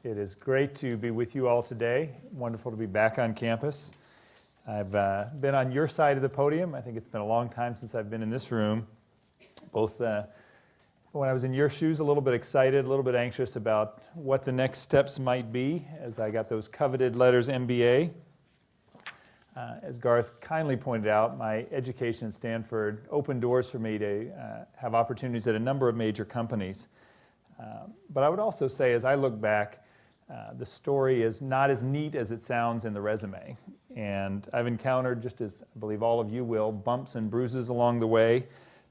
It is great to be with you all today. Wonderful to be back on campus. I've been on your side of the podium. I think it's been a long time since I've been in this room. Both when I was in your shoes, a little bit excited, a little bit anxious about what the next steps might be as I got those coveted letters MBA. As Garth kindly pointed out, my education at Stanford opened doors for me to have opportunities at a number of major companies. But I would also say, as I look back, the story is not as neat as it sounds in the resume. And I've encountered, just as I believe all of you will, bumps and bruises along the way,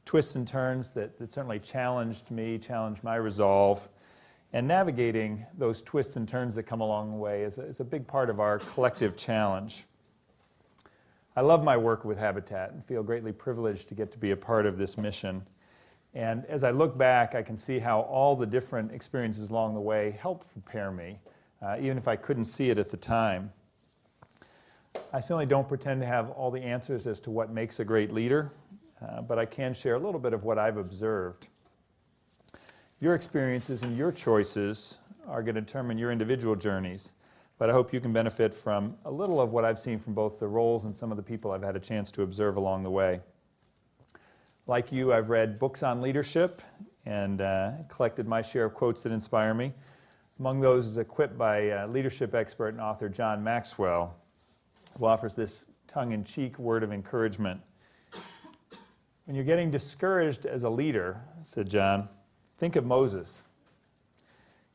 twists and turns that certainly challenged me, challenged my resolve. And navigating those twists and turns that come along the way is a big part of our collective challenge. I love my work with Habitat and feel greatly privileged to get to be a part of this mission. And as I look back, I can see how all the different experiences along the way helped prepare me, even if I couldn't see it at the time. I certainly don't pretend to have all the answers as to what makes a great leader, but I can share a little bit of what I've observed. Your experiences and your choices are going to determine your individual journeys, but I hope you can benefit from a little of what I've seen from both the roles and some of the people I've had a chance to observe along the way. Like you, I've read books on leadership and collected my share of quotes that inspire me. Among those is a quip by leadership expert and author John Maxwell, who offers this tongue-in-cheek word of encouragement. When you're getting discouraged as a leader, said John, think of Moses.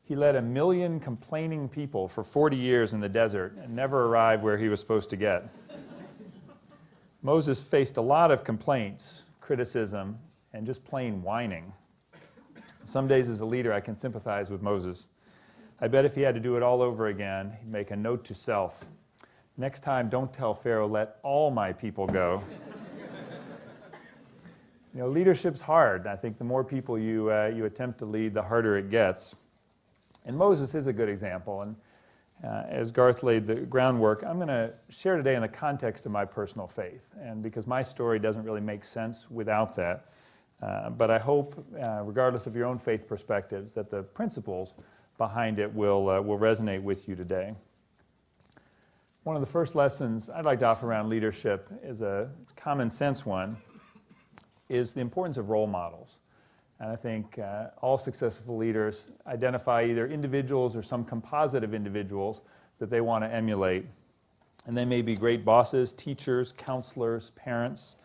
He led 1 million complaining people for 40 years in the desert and never arrived where he was supposed to get. Moses faced a lot of complaints, criticism, and just plain whining. Some days as a leader, I can sympathize with Moses. I bet if he had to do it all over again, he'd make a note to self. Next time, don't tell Pharaoh, let all my people go. You know, leadership's hard. I think the more people you attempt to lead, the harder it gets. And Moses is a good example. And as Garth laid the groundwork, I'm going to share today in the context of my personal faith, and because my story doesn't really make sense without that. But I hope, regardless of your own faith perspectives, that the principles behind it will resonate with you today. One of the first lessons I'd like to offer around leadership is a common sense one, is the importance of role models. And I think all successful leaders identify either individuals or some composite of individuals that they want to emulate. And they may be great bosses, teachers, counselors, parents.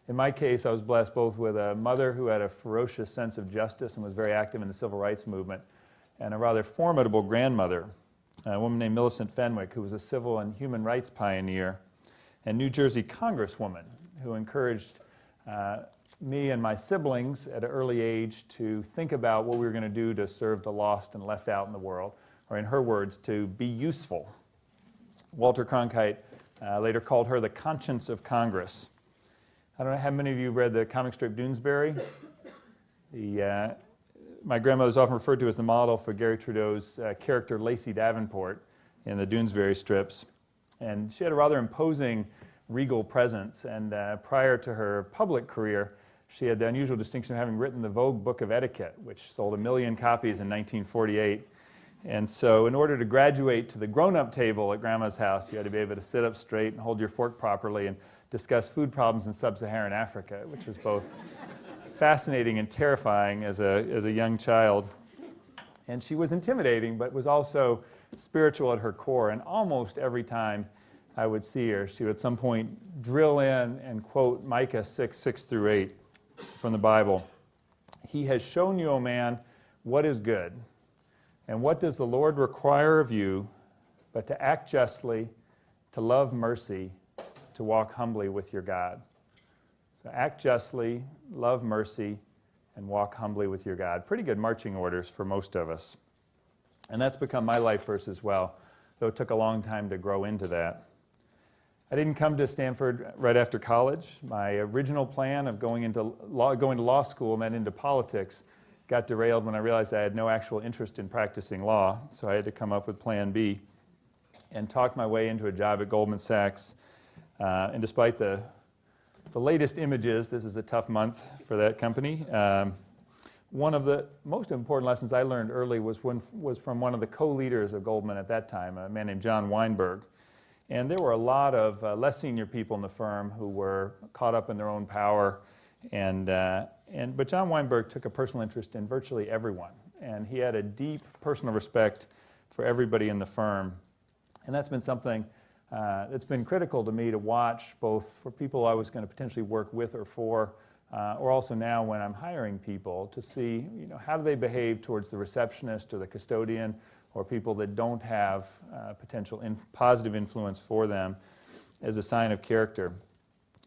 In my case, I was blessed both with a mother who had a ferocious sense of justice and was very active in the civil rights movement, and a rather formidable grandmother, a woman named Millicent Fenwick, who was a civil and human rights pioneer, and New Jersey Congresswoman, who encouraged me and my siblings at an early age to think about what we were going to do to serve the lost and left out in the world, or in her words, to be useful. Walter Cronkite later called her the conscience of Congress. I don't know how many of you read the comic strip Doonesbury. My grandmother is often referred to as the model for Gary Trudeau's character Lacey Davenport in the Doonesbury strips. And she had a rather imposing regal presence, and prior to her public career, she had the unusual distinction of having written the Vogue Book of Etiquette, which sold 1 million copies in 1948. And so in order to graduate to the grown-up table at Grandma's house, you had to be able to sit up straight and hold your fork properly and discuss food problems in sub-Saharan Africa, which was both fascinating and terrifying as a young child. And she was intimidating, but was also spiritual at her core. And almost every time I would see her, she would at some point drill in and quote Micah 6:6-8 from the Bible. He has shown you, O man, what is good. And what does the Lord require of you but to act justly, to love mercy, to walk humbly with your God? So act justly, love mercy, and walk humbly with your God. Pretty good marching orders for most of us. And that's become my life verse as well, though it took a long time to grow into that. I didn't come to Stanford right after college. My original plan of going to law school and then into politics got derailed when I realized I had no actual interest in practicing law, so I had to come up with Plan B and talk my way into a job at Goldman Sachs. And despite the latest images, this is a tough month for that company. one of the most important lessons I learned early was from one of the co-leaders of Goldman at that time, a man named John Weinberg. And there were a lot of less senior people in the firm who were caught up in their own power. But John Weinberg took a personal interest in virtually everyone. And he had a deep personal respect for everybody in the firm. And that's been something that's been critical to me to watch, both for people I was going to potentially work with or for, or also now when I'm hiring people, to see, how do they behave towards the receptionist or the custodian or people that don't have potential positive influence for them as a sign of character.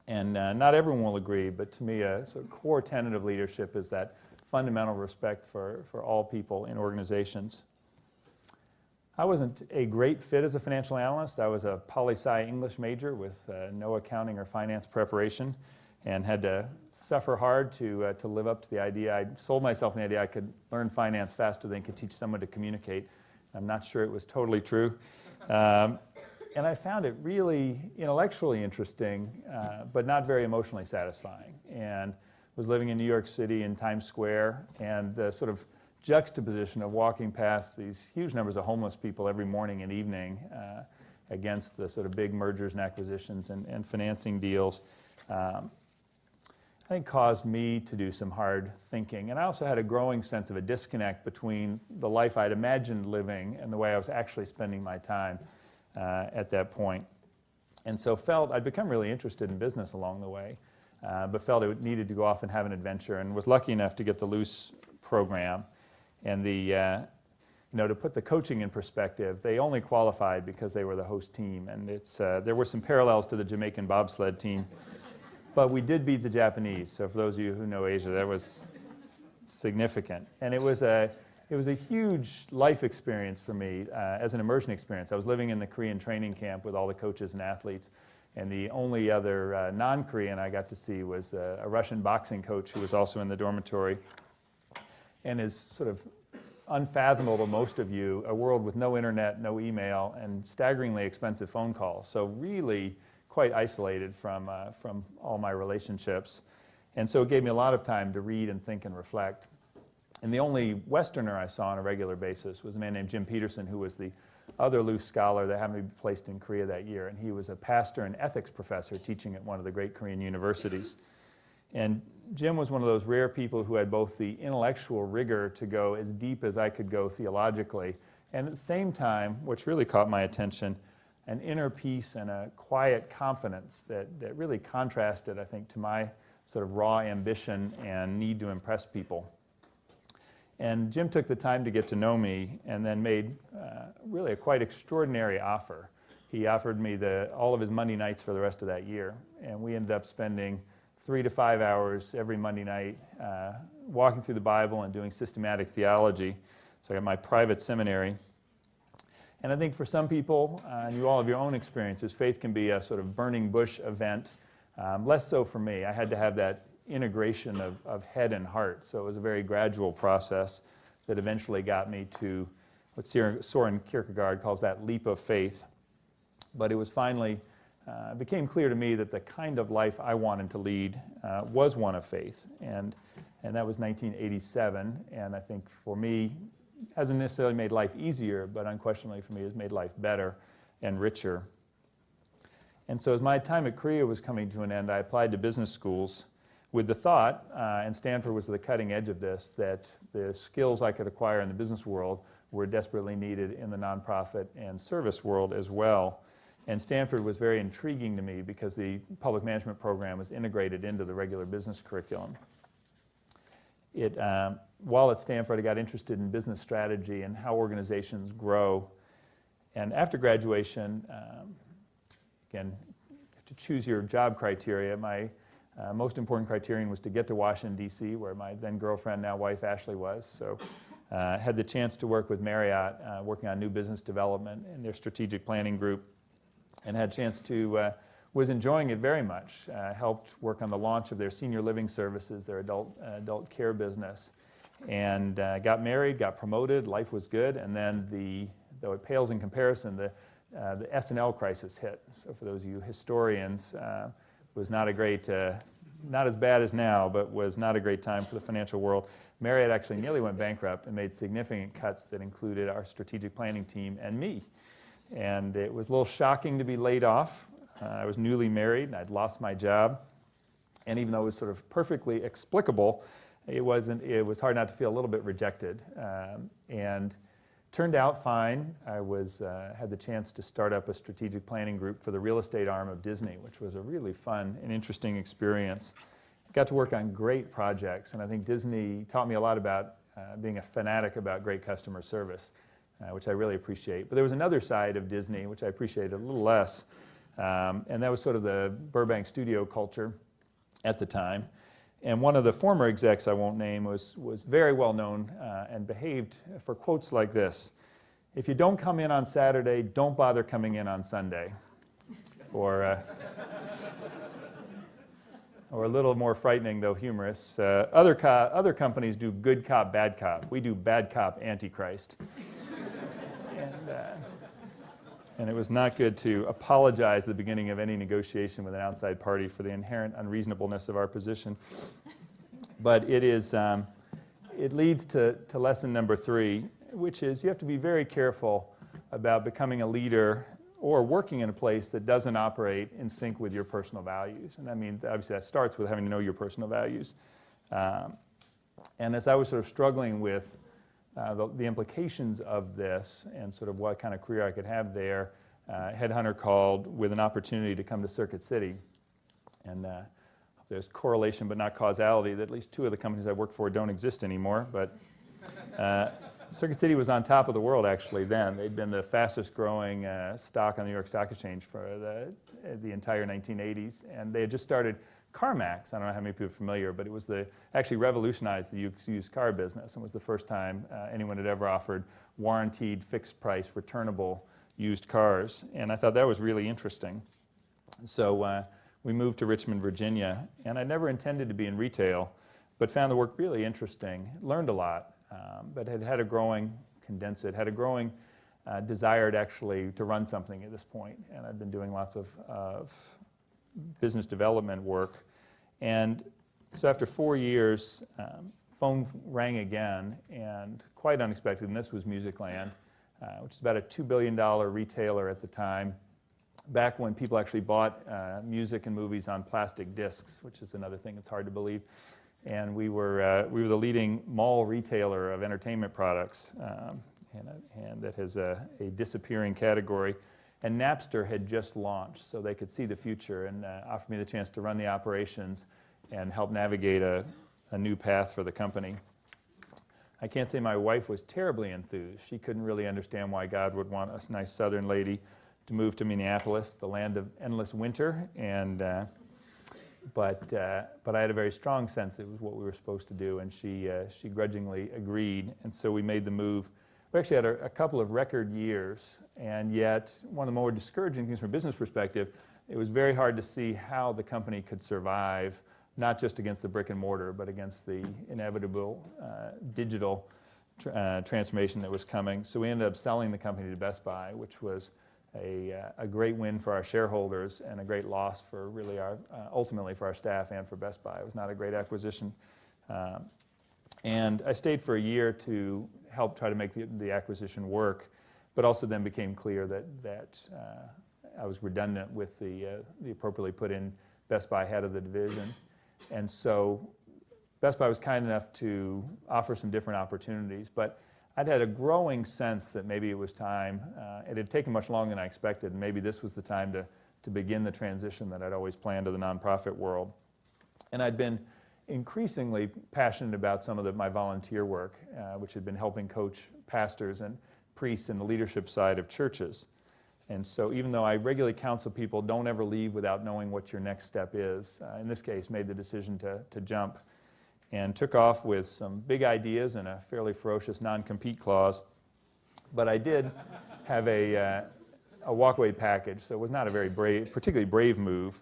And not everyone will agree, but to me a sort of core tenet of leadership is that fundamental respect for all people in organizations. I wasn't a great fit as a financial analyst. I was a poli-sci English major with no accounting or finance preparation, and had to suffer hard to live up to the idea. I sold myself the idea I could learn finance faster than I could teach someone to communicate. I'm not sure it was totally true. And I found it really intellectually interesting, but not very emotionally satisfying. And was living in New York City in Times Square, and the sort of juxtaposition of walking past these huge numbers of homeless people every morning and evening against the sort of big mergers and acquisitions and financing deals, I think caused me to do some hard thinking. And I also had a growing sense of a disconnect between the life I'd imagined living and the way I was actually spending my time at that point. And so felt I'd become really interested in business along the way, but felt it needed to go off and have an adventure, and was lucky enough to get the Loose program. And to put the coaching in perspective, they only qualified because they were the host team. And there were some parallels to the Jamaican bobsled team. But we did beat the Japanese. So for those of you who know Asia, that was significant. And it was a huge life experience for me as an immersion experience. I was living in the Korean training camp with all the coaches and athletes. And the only other non-Korean I got to see was a Russian boxing coach who was also in the dormitory. And is sort of unfathomable to most of you, a world with no internet, no email, and staggeringly expensive phone calls. So really quite isolated from all my relationships. And so it gave me a lot of time to read and think and reflect. And the only Westerner I saw on a regular basis was a man named Jim Peterson, who was the other Loose scholar that happened to be placed in Korea that year. And he was a pastor and ethics professor teaching at one of the great Korean universities. And Jim was one of those rare people who had both the intellectual rigor to go as deep as I could go theologically, and at the same time, which really caught my attention, an inner peace and a quiet confidence that really contrasted, I think, to my sort of raw ambition and need to impress people. And Jim took the time to get to know me and then made really a quite extraordinary offer. He offered me all of his Monday nights for the rest of that year, and we ended up spending 3 to 5 hours every Monday night walking through the Bible and doing systematic theology. So I got my private seminary. And I think for some people, and you all have your own experiences, faith can be a sort of burning bush event. Less so for me. I had to have that integration of head and heart. So it was a very gradual process that eventually got me to what Soren Kierkegaard calls that leap of faith. But it was finally became clear to me that the kind of life I wanted to lead was one of faith. And that was 1987. And I think for me, hasn't necessarily made life easier, but unquestionably for me has made life better and richer. And so as my time at Korea was coming to an end, I applied to business schools with the thought, and Stanford was at the cutting edge of this, that the skills I could acquire in the business world were desperately needed in the nonprofit and service world as well. And Stanford was very intriguing to me because the public management program was integrated into the regular business curriculum. While at Stanford, I got interested in business strategy and how organizations grow. And after graduation, again, to choose your job criteria, my most important criterion was to get to Washington, D.C., where my then girlfriend, now wife, Ashley was. So had the chance to work with Marriott, working on new business development in their strategic planning group, and had a chance to, was enjoying it very much. Helped work on the launch of their senior living services, their adult care business, and got married, got promoted, life was good, and then though it pales in comparison, the S&L crisis hit. So for those of you historians, was not a great not as bad as now, but was not a great time for the financial world. Marriott actually nearly went bankrupt and made significant cuts that included our strategic planning team and me. And it was a little shocking to be laid off. I was newly married, and I'd lost my job. And even though it was sort of perfectly explicable, it was hard not to feel a little bit rejected. And turned out fine. I had the chance to start up a strategic planning group for the real estate arm of Disney, which was a really fun and interesting experience. Got to work on great projects, and I think Disney taught me a lot about being a fanatic about great customer service, which I really appreciate. But there was another side of Disney, which I appreciated a little less, and that was sort of the Burbank studio culture at the time. And one of the former execs I won't name was very well known and behaved for quotes like this: "If you don't come in on Saturday, don't bother coming in on Sunday." Or a little more frightening, though humorous, other companies do good cop, bad cop. We do bad cop, antichrist. And it was not good to apologize at the beginning of any negotiation with an outside party for the inherent unreasonableness of our position. But it leads to lesson number 3, which is you have to be very careful about becoming a leader or working in a place that doesn't operate in sync with your personal values. And I mean, obviously that starts with having to know your personal values. And as I was sort of struggling with the implications of this and sort of what kind of career I could have there, headhunter called with an opportunity to come to Circuit City. And there's correlation but not causality that at least 2 of the companies I work for don't exist anymore. But Circuit City was on top of the world actually then. They'd been the fastest growing stock on the New York Stock Exchange for the entire 1980s. And they had just started CarMax. I don't know how many people are familiar, but it was actually revolutionized the used car business and was the first time anyone had ever offered warranted, fixed price, returnable used cars. And I thought that was really interesting. So we moved to Richmond, Virginia, and I never intended to be in retail, but found the work really interesting, learned a lot, but had a growing desire to actually to run something at this point. And I've been doing lots of business development work. And so after 4 years, phone rang again, and quite unexpected, and this was Musicland, which is about a $2 billion retailer at the time, back when people actually bought music and movies on plastic discs, which is another thing that's hard to believe. And we were the leading mall retailer of entertainment products, and that has a disappearing category. And Napster had just launched, so they could see the future and offered me the chance to run the operations and help navigate a new path for the company. I can't say my wife was terribly enthused. She couldn't really understand why God would want a nice southern lady to move to Minneapolis, the land of endless winter. And but I had a very strong sense it was what we were supposed to do, and she grudgingly agreed. And so we made the move. We actually had a couple of record years, and yet one of the more discouraging things from a business perspective, it was very hard to see how the company could survive, not just against the brick and mortar, but against the inevitable digital transformation that was coming. So we ended up selling the company to Best Buy, which was a great win for our shareholders and a great loss for really ultimately for our staff and for Best Buy. It was not a great acquisition. And I stayed for a year to help try to make the acquisition work, but also then became clear that I was redundant with the appropriately put in Best Buy head of the division. And so Best Buy was kind enough to offer some different opportunities, but I'd had a growing sense that maybe it was time. It had taken much longer than I expected, and maybe this was the time to begin the transition that I'd always planned to the nonprofit world. And I'd been increasingly passionate about some of my volunteer work, which had been helping coach pastors and priests in the leadership side of churches. And so even though I regularly counsel people, don't ever leave without knowing what your next step is, in this case, made the decision to jump and took off with some big ideas and a fairly ferocious non-compete clause. But I did have a walkaway package, so it was not a very particularly brave move.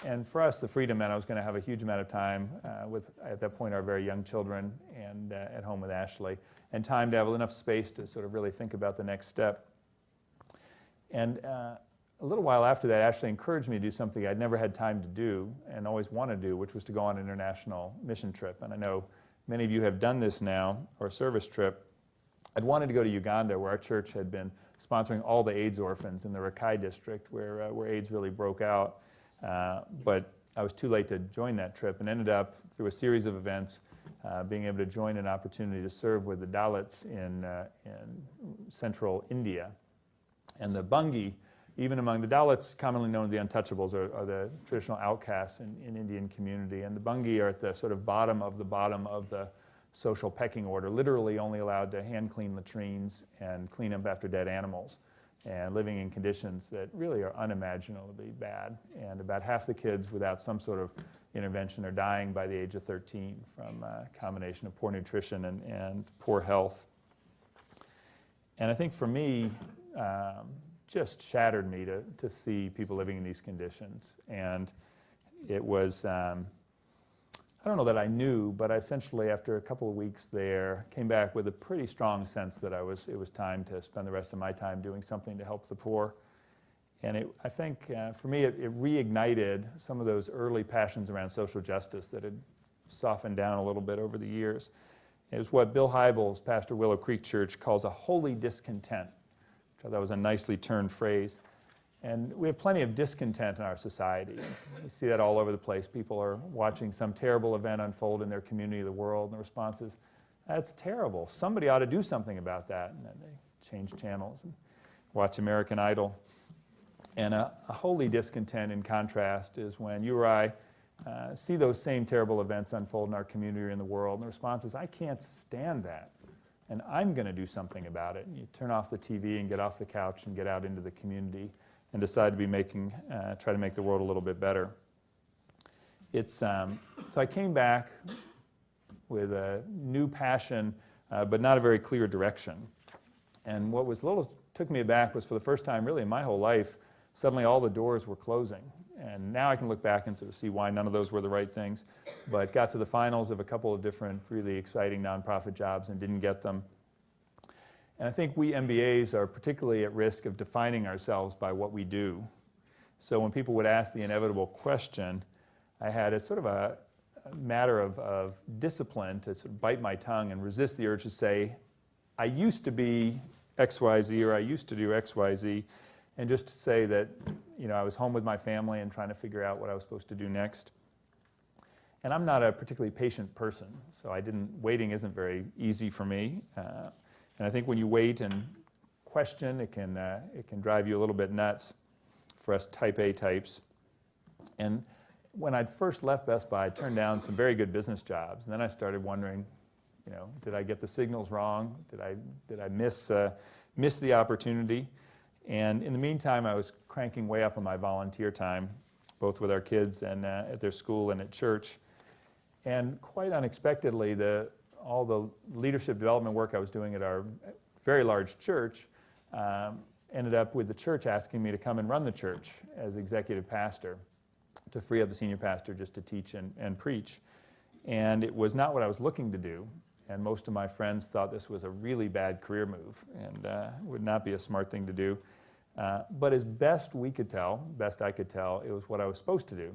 And for us, the freedom meant I was going to have a huge amount of time with, at that point, our very young children and at home with Ashley, and time to have enough space to sort of really think about the next step. And a little while after that actually encouraged me to do something I'd never had time to do and always wanted to do, which was to go on an international mission trip. And I know many of you have done this now, or a service trip. I'd wanted to go to Uganda, where our church had been sponsoring all the AIDS orphans in the Rakai district, where AIDS really broke out. But I was too late to join that trip and ended up, through a series of events, being able to join an opportunity to serve with the Dalits in central India. And the Bungi, even among the Dalits, commonly known as the untouchables, are the traditional outcasts in Indian community. And the Bungi are at the sort of bottom of the social pecking order, literally only allowed to hand clean latrines and clean up after dead animals, and living in conditions that really are unimaginably bad. And about half the kids without some sort of intervention are dying by the age of 13 from a combination of poor nutrition and poor health. And I think for me, just shattered me to see people living in these conditions. And it was, I don't know that I knew, but I essentially, after a couple of weeks there, came back with a pretty strong sense that it was time to spend the rest of my time doing something to help the poor. And I think for me, it reignited some of those early passions around social justice that had softened down a little bit over the years. It was what Bill Hybels, pastor Willow Creek Church, calls a holy discontent. I thought that was a nicely turned phrase. And we have plenty of discontent in our society. We see that all over the place. People are watching some terrible event unfold in their community, the world, and the response is, that's terrible. Somebody ought to do something about that. And then they change channels and watch American Idol. And a holy discontent, in contrast, is when you or I see those same terrible events unfold in our community or in the world, and the response is, I can't stand that. And I'm going to do something about it. And you turn off the TV and get off the couch and get out into the community and decide to be try to make the world a little bit better. So I came back with a new passion, but not a very clear direction. And what took me aback was, for the first time really in my whole life, suddenly all the doors were closing. And now I can look back and sort of see why none of those were the right things, but got to the finals of a couple of different really exciting nonprofit jobs and didn't get them. And I think we MBAs are particularly at risk of defining ourselves by what we do. So when people would ask the inevitable question, I had a sort of a matter of discipline to sort of bite my tongue and resist the urge to say, I used to be XYZ, or I used to do XYZ, and just to say that, I was home with my family and trying to figure out what I was supposed to do next. And I'm not a particularly patient person, so waiting isn't very easy for me. And I think when you wait and question, it can drive you a little bit nuts for us type A types. And when I'd first left Best Buy, I turned down some very good business jobs. And then I started wondering, did I get the signals wrong? Did I miss the opportunity? And in the meantime, I was cranking way up on my volunteer time, both with our kids and at their school and at church. And quite unexpectedly, all the leadership development work I was doing at our very large church ended up with the church asking me to come and run the church as executive pastor, to free up the senior pastor just to teach and preach. And it was not what I was looking to do. And most of my friends thought this was a really bad career move and would not be a smart thing to do. But as best I could tell, it was what I was supposed to do.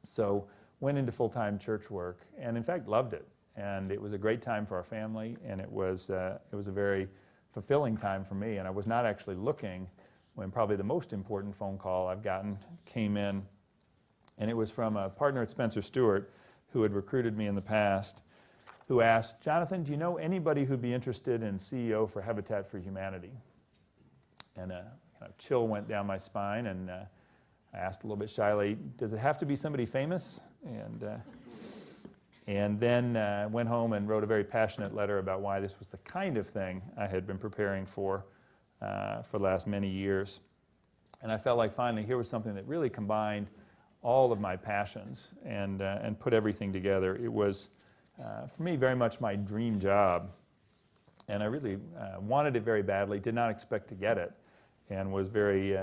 So went into full-time church work and in fact loved it. And it was a great time for our family, and it was a very fulfilling time for me. And I was not actually looking when probably the most important phone call I've gotten came in. And it was from a partner at Spencer Stewart who had recruited me in the past, who asked, Jonathan, do you know anybody who'd be interested in CEO for Habitat for Humanity? And a kind of chill went down my spine, and I asked a little bit shyly, does it have to be somebody famous? And then went home and wrote a very passionate letter about why this was the kind of thing I had been preparing for the last many years. And I felt like finally here was something that really combined all of my passions and put everything together. It was, for me, very much my dream job. And I really wanted it very badly, did not expect to get it, and was very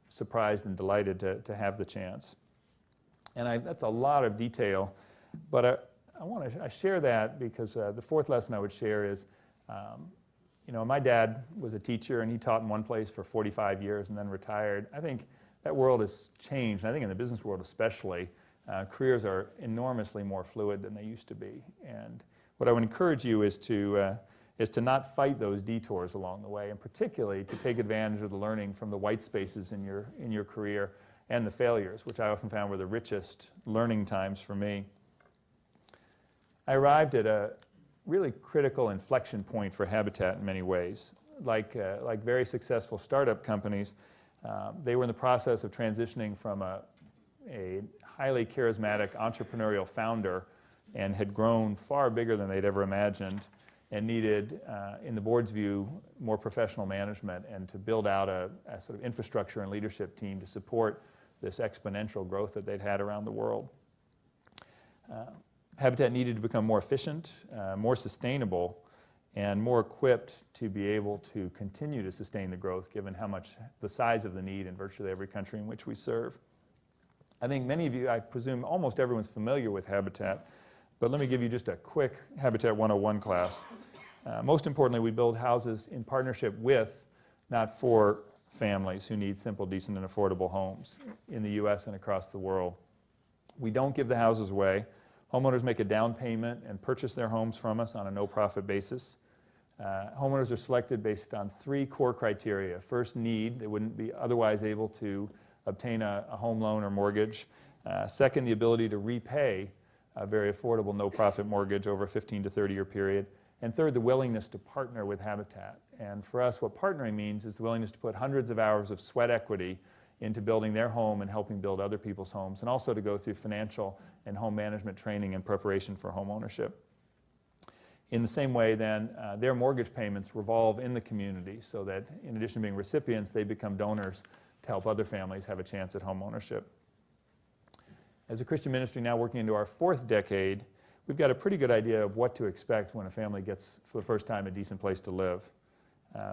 surprised and delighted to have the chance. And that's a lot of detail, but I share that because the fourth lesson I would share is My dad was a teacher, and he taught in one place for 45 years and then retired. I think that world has changed. I think in the business world especially, careers are enormously more fluid than they used to be. And what I would encourage you is to not fight those detours along the way, and particularly to take advantage of the learning from the white spaces in your career and the failures, which I often found were the richest learning times for me. I arrived at a really critical inflection point for Habitat in many ways. Like very successful startup companies, they were in the process of transitioning from a highly charismatic entrepreneurial founder and had grown far bigger than they'd ever imagined, and needed, in the board's view, more professional management and to build out a sort of infrastructure and leadership team to support this exponential growth that they'd had around the world. Habitat needed to become more efficient, more sustainable, and more equipped to be able to continue to sustain the growth given how much the size of the need in virtually every country in which we serve. I think many of you, I presume almost everyone's familiar with Habitat, but let me give you just a quick Habitat 101 class. Most importantly, we build houses in partnership with, not for, families who need simple, decent, and affordable homes in the U.S. and across the world. We don't give the houses away. Homeowners make a down payment and purchase their homes from us on a no-profit basis. Homeowners are selected based on 3 core criteria. First, need. They wouldn't be otherwise able to obtain a home loan or mortgage. Second, the ability to repay a very affordable no-profit mortgage over a 15 to 30-year period. And third, the willingness to partner with Habitat. And for us, what partnering means is the willingness to put hundreds of hours of sweat equity into building their home and helping build other people's homes, and also to go through financial and home management training and preparation for home ownership. In the same way, then, their mortgage payments revolve in the community so that in addition to being recipients, they become donors to help other families have a chance at home ownership. As a Christian ministry now working into our 4th decade, we've got a pretty good idea of what to expect when a family gets, for the first time, a decent place to live.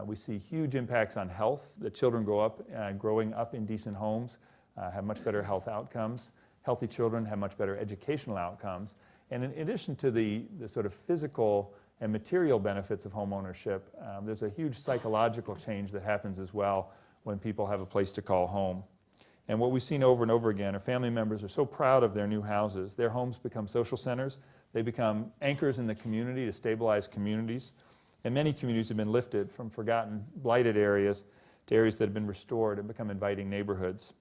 We see huge impacts on health. The children growing up in decent homes have much better health outcomes. Healthy children have much better educational outcomes. And in addition to the sort of physical and material benefits of home ownership, there's a huge psychological change that happens as well when people have a place to call home. And what we've seen over and over again are family members are so proud of their new houses. Their homes become social centers. They become anchors in the community to stabilize communities. And many communities have been lifted from forgotten, blighted areas to areas that have been restored and become inviting neighborhoods.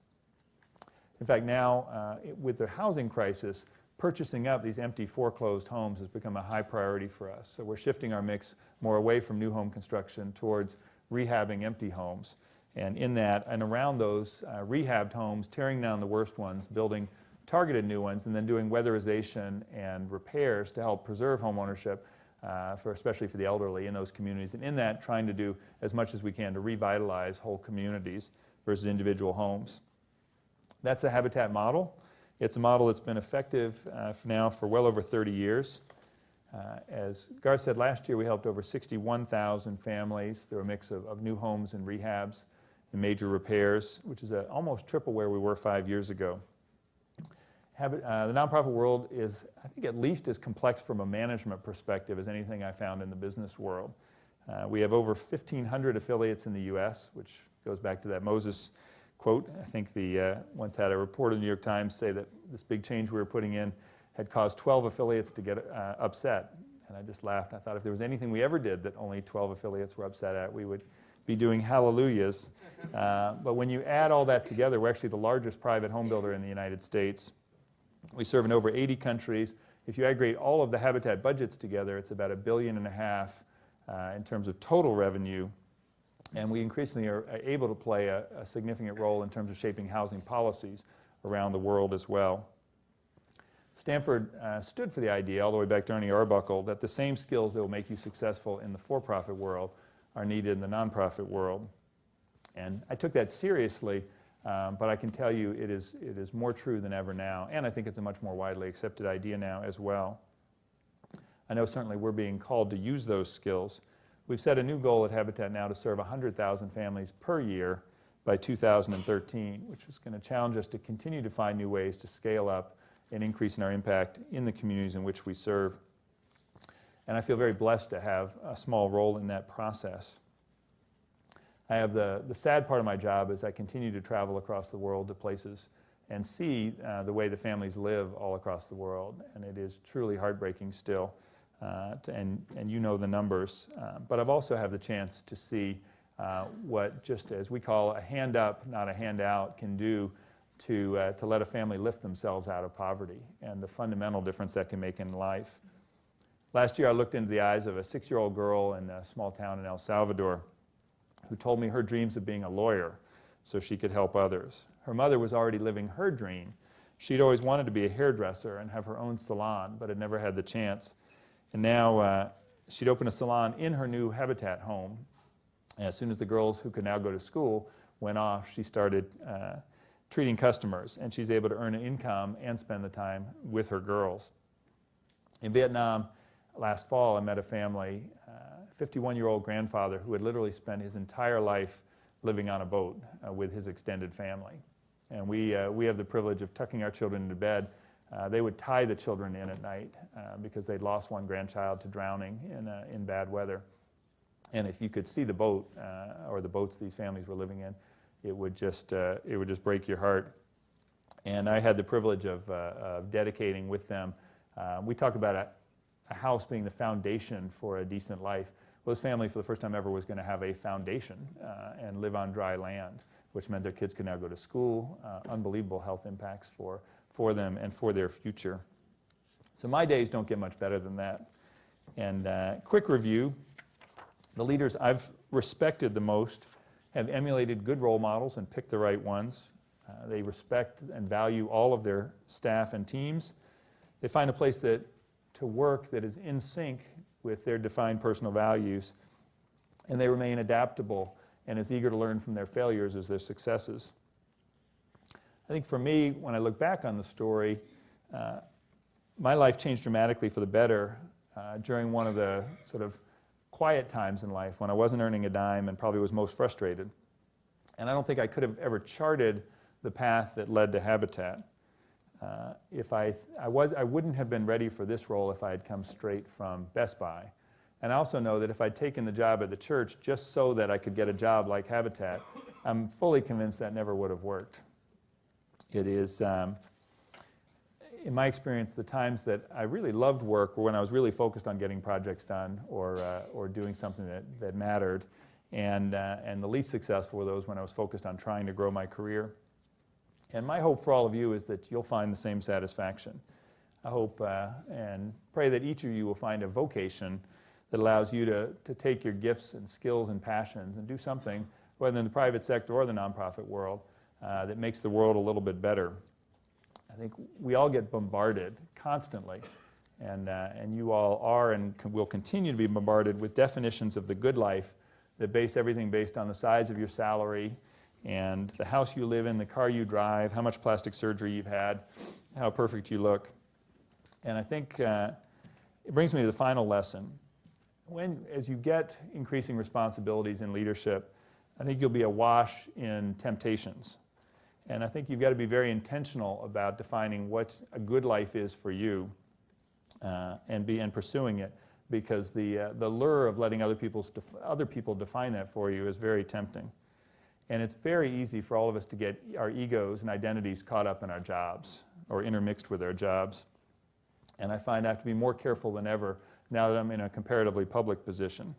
In fact, now, with the housing crisis, purchasing up these empty, foreclosed homes has become a high priority for us. So we're shifting our mix more away from new home construction towards rehabbing empty homes. And in that, and around those rehabbed homes, tearing down the worst ones, building targeted new ones, and then doing weatherization and repairs to help preserve home ownership, especially for the elderly in those communities. And in that, trying to do as much as we can to revitalize whole communities versus individual homes. That's the Habitat model. It's a model that's been effective now for well over 30 years. As Garth said, last year we helped over 61,000 families through a mix of new homes and rehabs and major repairs, which is almost triple where we were 5 years ago. The nonprofit world is, I think, at least as complex from a management perspective as anything I found in the business world. We have over 1,500 affiliates in the U.S., which goes back to that Moses quote. I think once had a report in the New York Times say that this big change we were putting in had caused 12 affiliates to get upset. And I just laughed. I thought if there was anything we ever did that only 12 affiliates were upset at, we would be doing hallelujahs. But when you add all that together, we're actually the largest private home builder in the United States. We serve in over 80 countries. If you aggregate all of the Habitat budgets together, it's about $1.5 billion in terms of total revenue. And we increasingly are able to play a significant role in terms of shaping housing policies around the world as well. Stanford stood for the idea, all the way back to Ernie Arbuckle, that the same skills that will make you successful in the for-profit world are needed in the nonprofit world. And I took that seriously, but I can tell you it is more true than ever now, and I think it's a much more widely accepted idea now as well. I know certainly we're being called to use those skills. We've set a new goal at Habitat now to serve 100,000 families per year by 2013, which is going to challenge us to continue to find new ways to scale up and increase in our impact in the communities in which we serve. And I feel very blessed to have a small role in that process. I have the sad part of my job is I continue to travel across the world to places and see the way the families live all across the world. And it is truly heartbreaking still, and you know the numbers. But I've also had the chance to see what, just as we call a hand up, not a handout, can do to let a family lift themselves out of poverty and the fundamental difference that can make in life. Last year I looked into the eyes of a 6-year-old girl in a small town in El Salvador who told me her dreams of being a lawyer so she could help others. Her mother was already living her dream. She'd always wanted to be a hairdresser and have her own salon, but had never had the chance. And now she'd opened a salon in her new Habitat home. And as soon as the girls who could now go to school went off, she started treating customers, and she's able to earn an income and spend the time with her girls. In Vietnam, last fall, I met a family, 51-year-old grandfather who had literally spent his entire life living on a boat with his extended family. And we have the privilege of tucking our children into bed. They would tie the children in at night because they'd lost one grandchild to drowning in bad weather. And if you could see the boat or the boats these families were living in, it would just break your heart. And I had the privilege of dedicating with them. We talked about a house being the foundation for a decent life. Well, this family, for the first time ever, was going to have a foundation and live on dry land, which meant their kids could now go to school. Unbelievable health impacts for them and for their future. So my days don't get much better than that. And quick review, the leaders I've respected the most have emulated good role models and picked the right ones. They respect and value all of their staff and teams. They find a place to work that is in sync with their defined personal values, and they remain adaptable and as eager to learn from their failures as their successes. I think for me, when I look back on the story, my life changed dramatically for the better during one of the sort of quiet times in life when I wasn't earning a dime and probably was most frustrated. And I don't think I could have ever charted the path that led to Habitat. I wouldn't have been ready for this role if I had come straight from Best Buy. And I also know that if I'd taken the job at the church just so that I could get a job like Habitat, I'm fully convinced that never would have worked. It is, in my experience, the times that I really loved work were when I was really focused on getting projects done or doing something that mattered. And the least successful were those when I was focused on trying to grow my career. And my hope for all of you is that you'll find the same satisfaction. I hope and pray that each of you will find a vocation that allows you to take your gifts and skills and passions and do something, whether in the private sector or the nonprofit world, that makes the world a little bit better. I think we all get bombarded constantly, and you all are and will continue to be bombarded with definitions of the good life that base everything based on the size of your salary, and the house you live in, the car you drive, how much plastic surgery you've had, how perfect you look. And I think it brings me to the final lesson. As you get increasing responsibilities in leadership, I think you'll be awash in temptations. And I think you've got to be very intentional about defining what a good life is for you and pursuing it, because the lure of letting other people define that for you is very tempting. And it's very easy for all of us to get our egos and identities caught up in our jobs or intermixed with our jobs. And I find I have to be more careful than ever now that I'm in a comparatively public position.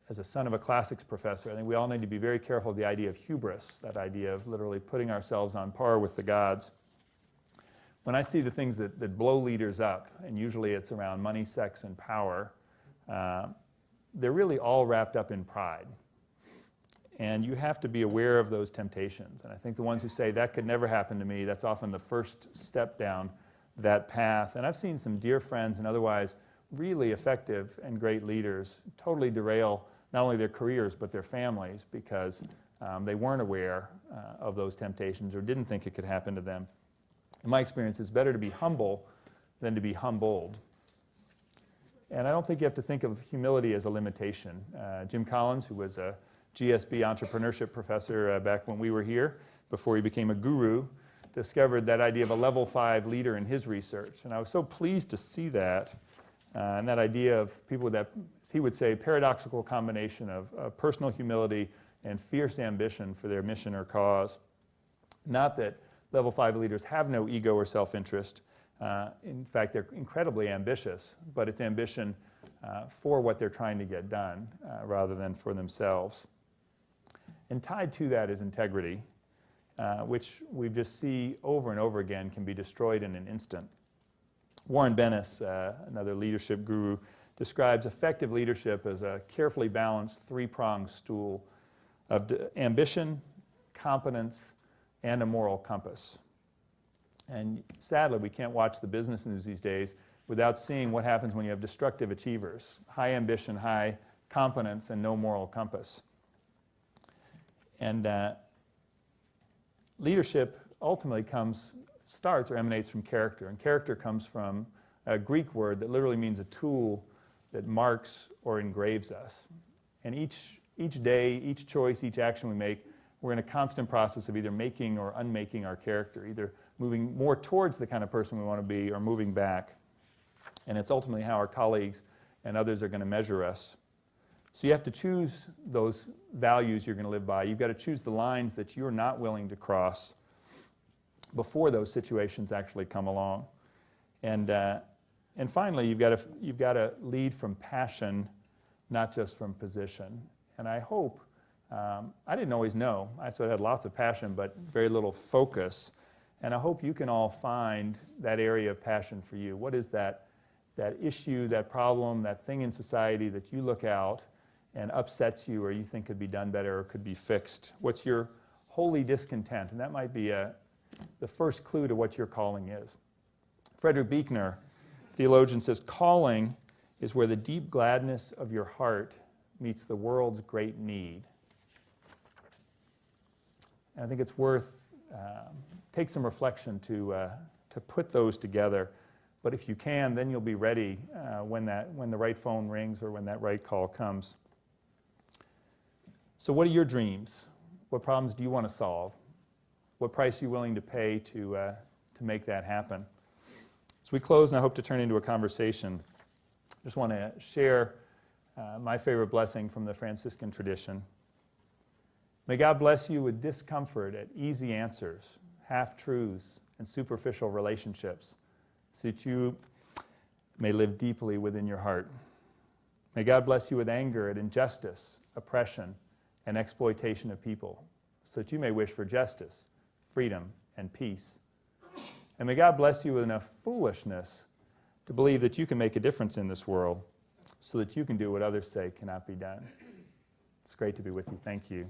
As a son of a classics professor, I think we all need to be very careful of the idea of hubris, that idea of literally putting ourselves on par with the gods. When I see the things that blow leaders up, and usually it's around money, sex, and power, they're really all wrapped up in pride. And you have to be aware of those temptations. And I think the ones who say, that could never happen to me, that's often the first step down that path. And I've seen some dear friends and otherwise really effective and great leaders totally derail not only their careers but their families because they weren't aware of those temptations or didn't think it could happen to them. In my experience, it's better to be humble than to be humbled. And I don't think you have to think of humility as a limitation. Jim Collins, who was a GSB entrepreneurship professor back when we were here, before he became a guru, discovered that idea of a level 5 leader in his research. And I was so pleased to see that And that idea of people with that, he would say, paradoxical combination of personal humility and fierce ambition for their mission or cause. Not that level 5 leaders have no ego or self-interest. In fact, they're incredibly ambitious, but it's ambition for what they're trying to get done rather than for themselves. And tied to that is integrity, which we just see over and over again can be destroyed in an instant. Warren Bennis, another leadership guru, describes effective leadership as a carefully balanced three-pronged stool of ambition, competence, and a moral compass. And sadly, we can't watch the business news these days without seeing what happens when you have destructive achievers, high ambition, high competence, and no moral compass. And leadership ultimately starts or emanates from character. And character comes from a Greek word that literally means a tool that marks or engraves us. And each day, each choice, each action we make, we're in a constant process of either making or unmaking our character, either moving more towards the kind of person we want to be or moving back. And it's ultimately how our colleagues and others are going to measure us. So you have to choose those values you're going to live by. You've got to choose the lines that you're not willing to cross before those situations actually come along. And finally, you've got to lead from passion, not just from position. And I hope, I didn't always know. I sort of had lots of passion, but very little focus. And I hope you can all find that area of passion for you. What is that issue, that problem, that thing in society that you look out and upsets you or you think could be done better or could be fixed? What's your holy discontent? And that might be the first clue to what your calling is. Frederick Buechner, theologian, says, calling is where the deep gladness of your heart meets the world's great need. And I think it's worth, take some reflection to put those together. But if you can, then you'll be ready when the right phone rings or when that right call comes. So what are your dreams? What problems do you want to solve? What price are you willing to pay to make that happen? As we close, and I hope to turn into a conversation, I just want to share my favorite blessing from the Franciscan tradition. May God bless you with discomfort at easy answers, half-truths, and superficial relationships, so that you may live deeply within your heart. May God bless you with anger at injustice, oppression, and exploitation of people, so that you may wish for justice, freedom, and peace. And may God bless you with enough foolishness to believe that you can make a difference in this world, so that you can do what others say cannot be done. It's great to be with you. Thank you.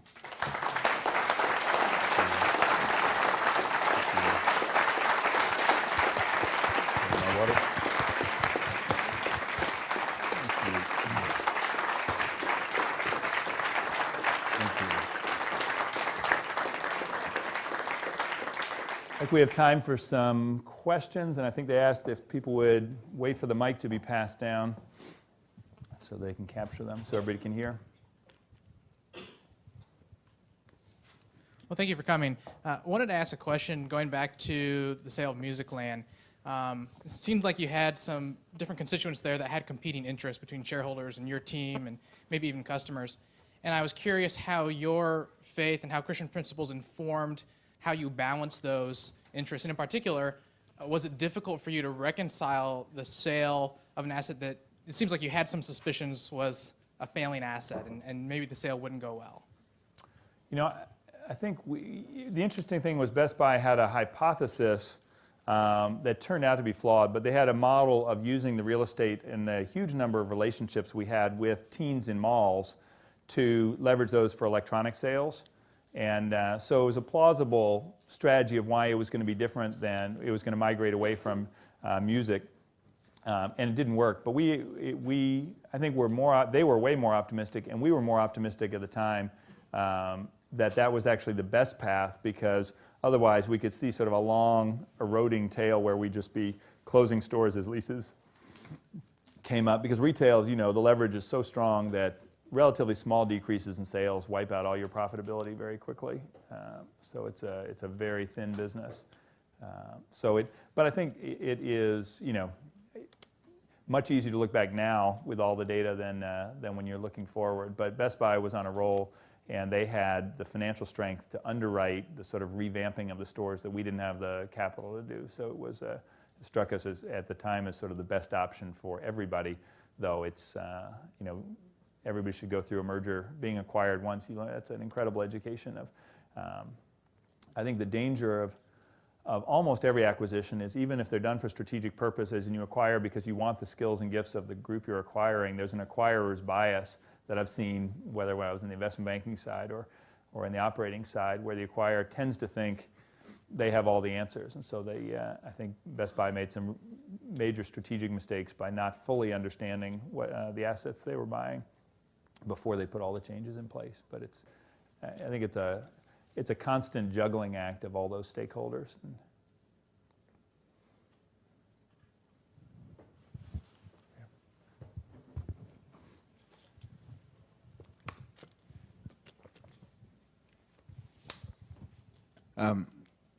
I think we have time for some questions, and I think they asked if people would wait for the mic to be passed down so they can capture them, so everybody can hear. Well, thank you for coming. I wanted to ask a question going back to the sale of Musicland. It seemed like you had some different constituents there that had competing interests between shareholders and your team and maybe even customers. And I was curious how your faith and how Christian principles informed how you balance those interests. And in particular, was it difficult for you to reconcile the sale of an asset that it seems like you had some suspicions was a failing asset and maybe the sale wouldn't go well? You know, I think the interesting thing was Best Buy had a hypothesis that turned out to be flawed, but they had a model of using the real estate and the huge number of relationships we had with teens in malls to leverage those for electronic sales. And so it was a plausible strategy of why it was going to be different than it was going to migrate away from music. And it didn't work. But I think they were way more optimistic, and we were more optimistic at the time that was actually the best path, because otherwise we could see sort of a long eroding tail where we'd just be closing stores as leases came up. Because retail, the leverage is so strong that relatively small decreases in sales wipe out all your profitability very quickly. So it's a very thin business. But I think it is, much easier to look back now with all the data than when you're looking forward. But Best Buy was on a roll, and they had the financial strength to underwrite the sort of revamping of the stores that we didn't have the capital to do. So it struck us as, at the time, as sort of the best option for everybody, though it's, everybody should go through a merger. Being acquired once, that's an incredible education of, I think the danger of almost every acquisition is, even if they're done for strategic purposes and you acquire because you want the skills and gifts of the group you're acquiring, there's an acquirer's bias that I've seen, whether when I was in the investment banking side or in the operating side, where the acquirer tends to think they have all the answers. And so I think Best Buy made some major strategic mistakes by not fully understanding what the assets they were buying before they put all the changes in place. But I think it's a constant juggling act of all those stakeholders.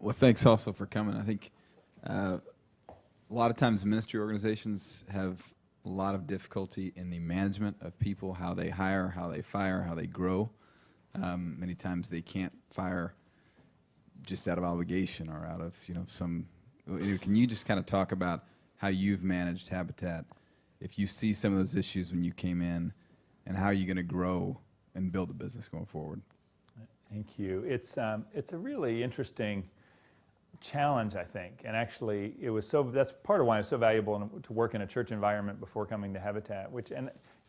Well, thanks also for coming. I think a lot of times ministry organizations have a lot of difficulty in the management of people, how they hire, how they fire, how they grow. Many times they can't fire just out of obligation or out of some. Can you just kind of talk about how you've managed Habitat, if you see some of those issues when you came in, and how you're going to grow and build a business going forward? Thank you. It's a really interesting challenge, I think, and actually that's part of why it's so valuable to work in a church environment before coming to Habitat.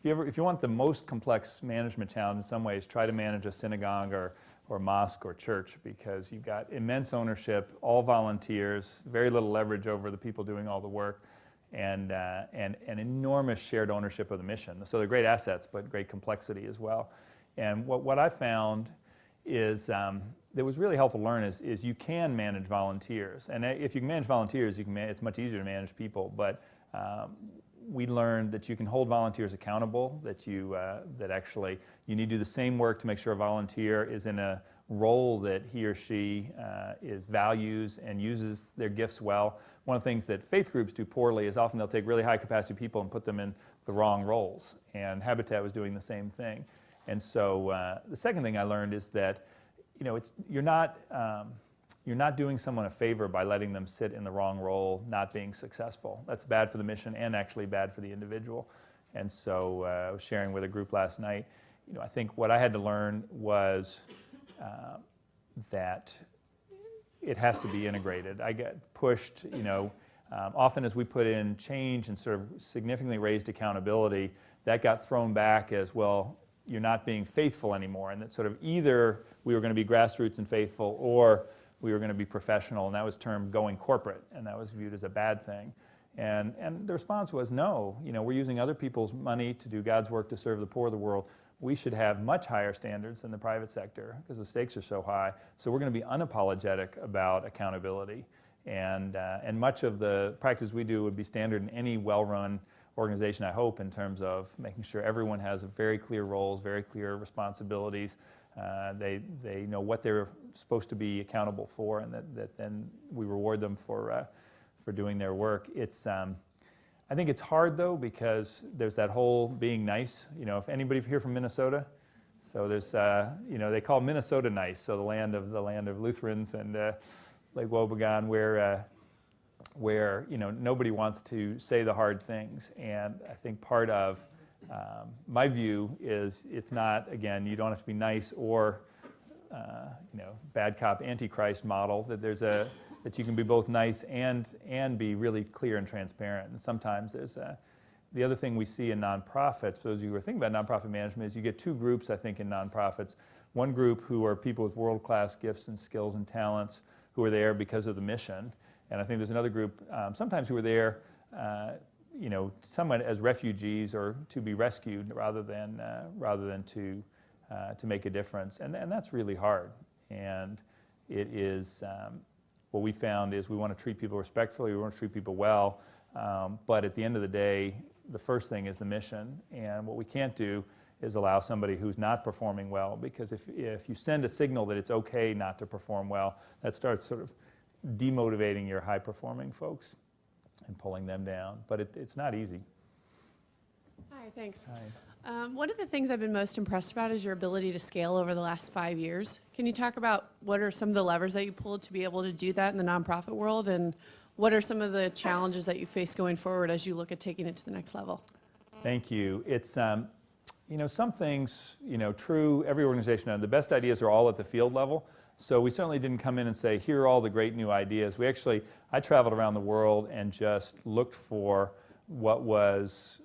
If you want the most complex management challenge, in some ways, try to manage a synagogue or mosque or church, because you've got immense ownership, all volunteers, very little leverage over the people doing all the work, and enormous shared ownership of the mission. So they're great assets, but great complexity as well. And what I found is that was really helpful to learn is you can manage volunteers, and if you can manage volunteers, it's much easier to manage people. But we learned that you can hold volunteers accountable, that actually you need to do the same work to make sure a volunteer is in a role that he or she values and uses their gifts well. One of the things that faith groups do poorly is often they'll take really high capacity people and put them in the wrong roles, and Habitat was doing the same thing. And so the second thing I learned is that you're not doing someone a favor by letting them sit in the wrong role, not being successful. That's bad for the mission and actually bad for the individual. And so I was sharing with a group last night. I think what I had to learn was that it has to be integrated. I get pushed, often as we put in change and sort of significantly raised accountability, that got thrown back as, well, you're not being faithful anymore. And that sort of either we were going to be grassroots and faithful, or we were going to be professional, and that was termed going corporate, and that was viewed as a bad thing. And the response was, no, we're using other people's money to do God's work to serve the poor of the world. We should have much higher standards than the private sector because the stakes are so high. So we're going to be unapologetic about accountability. And much of the practice we do would be standard in any well-run organization, I hope, in terms of making sure everyone has very clear roles, very clear responsibilities. They know what they're supposed to be accountable for, and that then we reward them for doing their work. I think it's hard, though, because there's that whole being nice. If anybody here from Minnesota, so there's they call Minnesota nice, so the land of Lutherans and Lake Wobegon, where nobody wants to say the hard things. And I think part of my view is it's not, again, you don't have to be nice or bad cop antichrist model, that you can be both nice and be really clear and transparent. And sometimes there's the other thing we see in nonprofits, for those of you who are thinking about nonprofit management, is you get two groups, I think, in nonprofits. One group who are people with world-class gifts and skills and talents who are there because of the mission. And I think there's another group, sometimes, who are there, somewhat as refugees or to be rescued rather than to make a difference. And that's really hard. And it is what we found is we want to treat people respectfully, we want to treat people well, but at the end of the day, the first thing is the mission. And what we can't do is allow somebody who's not performing well, because if you send a signal that it's okay not to perform well, that starts sort of demotivating your high-performing folks and pulling them down. But it's not easy. Hi, thanks. Hi. One of the things I've been most impressed about is your ability to scale over the last 5 years. Can you talk about what are some of the levers that you pulled to be able to do that in the nonprofit world, and what are some of the challenges that you face going forward as you look at taking it to the next level? Thank you. It's, some things, true, every organization, the best ideas are all at the field level. So we certainly didn't come in and say, here are all the great new ideas. I traveled around the world and just looked for what was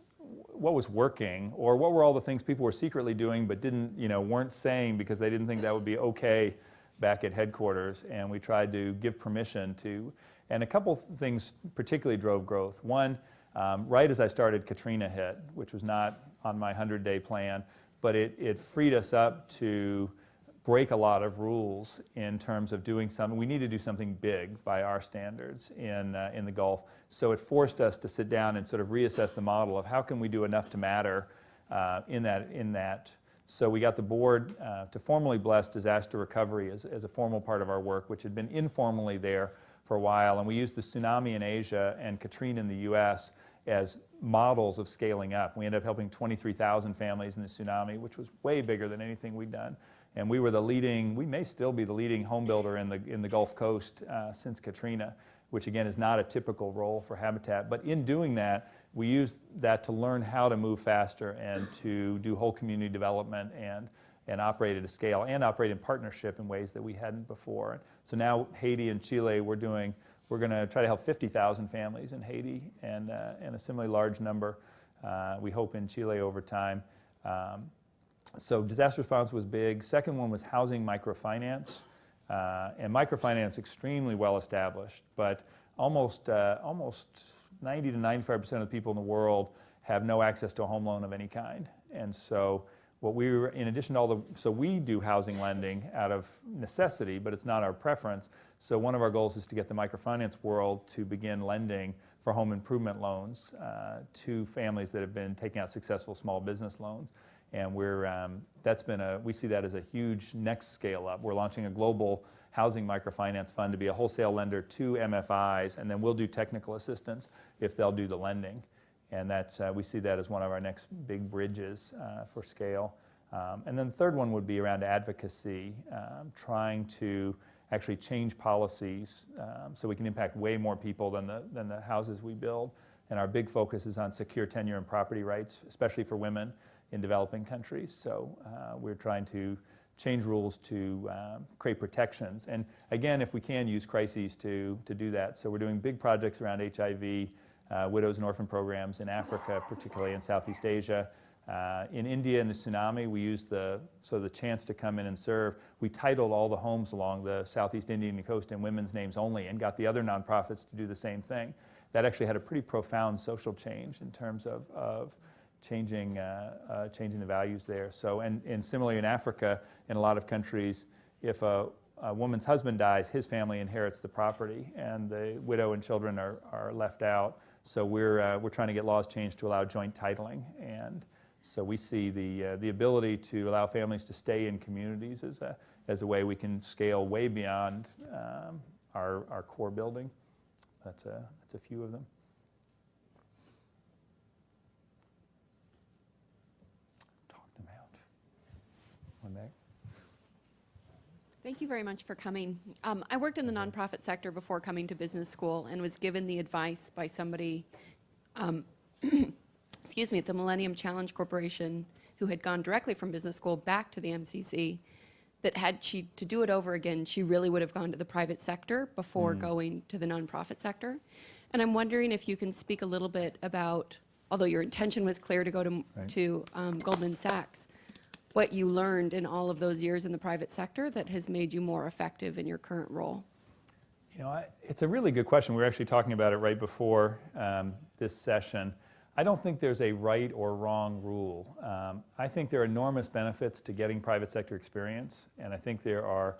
working, or what were all the things people were secretly doing but weren't saying because they didn't think that would be okay back at headquarters. And we tried to give permission to, and a couple things particularly drove growth. One, right as I started, Katrina hit, which was not on my 100-day plan, but it freed us up to break a lot of rules in terms of doing something. We need to do something big by our standards in the Gulf. So it forced us to sit down and sort of reassess the model of how can we do enough to matter in that. So we got the board to formally bless disaster recovery as a formal part of our work, which had been informally there for a while. And we used the tsunami in Asia and Katrina in the U.S. as models of scaling up. We ended up helping 23,000 families in the tsunami, which was way bigger than anything we'd done. And we may still be the leading home builder in the Gulf Coast since Katrina, which again is not a typical role for Habitat. But in doing that, we used that to learn how to move faster and to do whole community development and operate at a scale and operate in partnership in ways that we hadn't before. So now Haiti and Chile, we're going to try to help 50,000 families in Haiti and a similarly large number, we hope, in Chile over time. So disaster response was big. Second one was housing microfinance. And microfinance extremely well established, but almost 90 to 95% of the people in the world have no access to a home loan of any kind. And so in addition to so we do housing lending out of necessity, but it's not our preference. So one of our goals is to get the microfinance world to begin lending for home improvement loans to families that have been taking out successful small business loans. And we see that as a huge next scale up. We're launching a global housing microfinance fund to be a wholesale lender to MFIs, and then we'll do technical assistance if they'll do the lending. And we see that as one of our next big bridges for scale. And then the third one would be around advocacy, trying to actually change policies so we can impact way more people than the houses we build. And our big focus is on secure tenure and property rights, especially for women in developing countries. So we're trying to change rules to create protections. And again, if we can, use crises to do that. So we're doing big projects around HIV, widows and orphan programs in Africa, particularly in Southeast Asia. In India, in the tsunami, we used the chance to come in and serve. We titled all the homes along the Southeast Indian coast in women's names only and got the other nonprofits to do the same thing. That actually had a pretty profound social change in terms of changing the values there. So, and similarly in Africa, in a lot of countries, if a woman's husband dies, his family inherits the property, and the widow and children are left out. So we're trying to get laws changed to allow joint titling, and so we see the ability to allow families to stay in communities as a way we can scale way beyond our core building. That's a few of them. Talk them out. One back. Thank you very much for coming. I worked in the nonprofit sector before coming to business school and was given the advice by somebody, excuse me, at the Millennium Challenge Corporation, who had gone directly from business school back to the MCC, that had she to do it over again, she really would have gone to the private sector before going to the nonprofit sector. And I'm wondering if you can speak a little bit about, although your intention was clear to go to Goldman Sachs, what you learned in all of those years in the private sector that has made you more effective in your current role? It's a really good question. We were actually talking about it right before this session. I don't think there's a right or wrong rule. I think there are enormous benefits to getting private sector experience, and I think there are,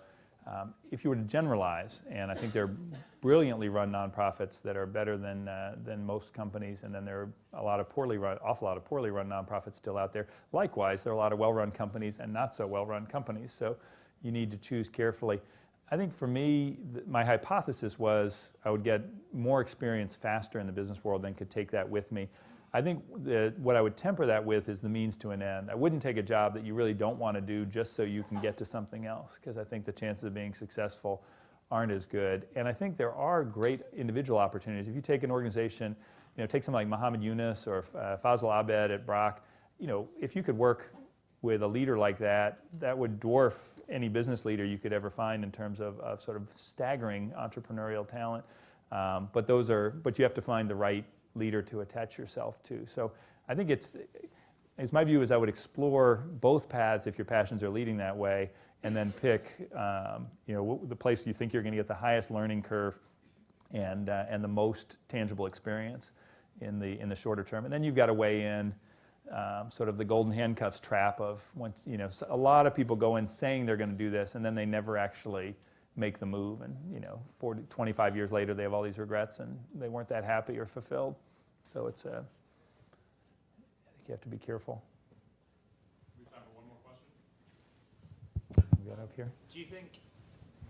if you were to generalize, and I think there are brilliantly run nonprofits that are better than most companies, and then there are awful lot of poorly run nonprofits still out there. Likewise, there are a lot of well-run companies and not so well-run companies, so you need to choose carefully. I think for me, my hypothesis was I would get more experience faster in the business world than could take that with me. I think what I would temper that with is the means to an end. I wouldn't take a job that you really don't want to do just so you can get to something else, because I think the chances of being successful aren't as good. And I think there are great individual opportunities. If you take an organization, take someone like Muhammad Yunus or Fazl Abed at Brock, if you could work with a leader like that, that would dwarf any business leader you could ever find in terms of sort of staggering entrepreneurial talent. But you have to find the right leader to attach yourself to. So I think my view is I would explore both paths if your passions are leading that way, and then pick the place you think you're going to get the highest learning curve and the most tangible experience in the shorter term. And then you've got to weigh in sort of the golden handcuffs trap of once a lot of people go in saying they're going to do this, and then they never actually make the move, and 25 years later they have all these regrets and they weren't that happy or fulfilled. So I think you have to be careful. We have time for one more question. We got up here. Do you think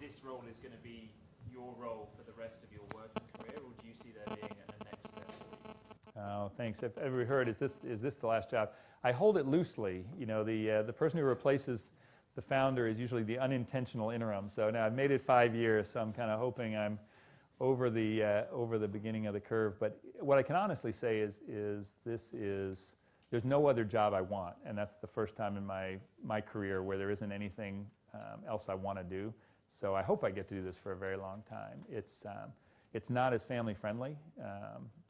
this role is going to be your role for the rest of your working career, or do you see there being a next step for you? Oh, thanks. If ever heard, is this the last job? I hold it loosely. The person who replaces the founder is usually the unintentional interim. So now I've made it 5 years, so I'm kind of hoping I'm over the beginning of the curve. But what I can honestly say is there's no other job I want, and that's the first time in my career where there isn't anything else I want to do. So I hope I get to do this for a very long time. It's not as family friendly.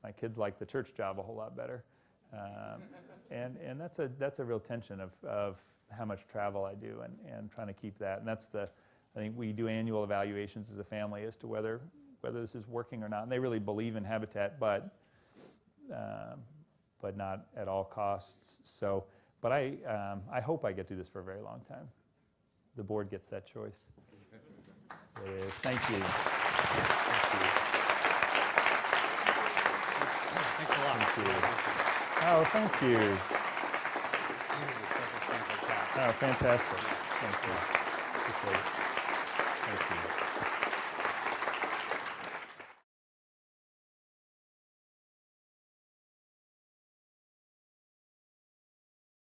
My kids like the church job a whole lot better, and that's a real tension of how much travel I do and trying to keep that. And I think we do annual evaluations as a family as to whether this is working or not. And they really believe in Habitat, but not at all costs. So, but I hope I get to do this for a very long time. The board gets that choice. It is. Thank you. Thank you. Thanks a lot. Thank you. Oh, thank you. Oh, fantastic. Thank you. Appreciate it. Thank you.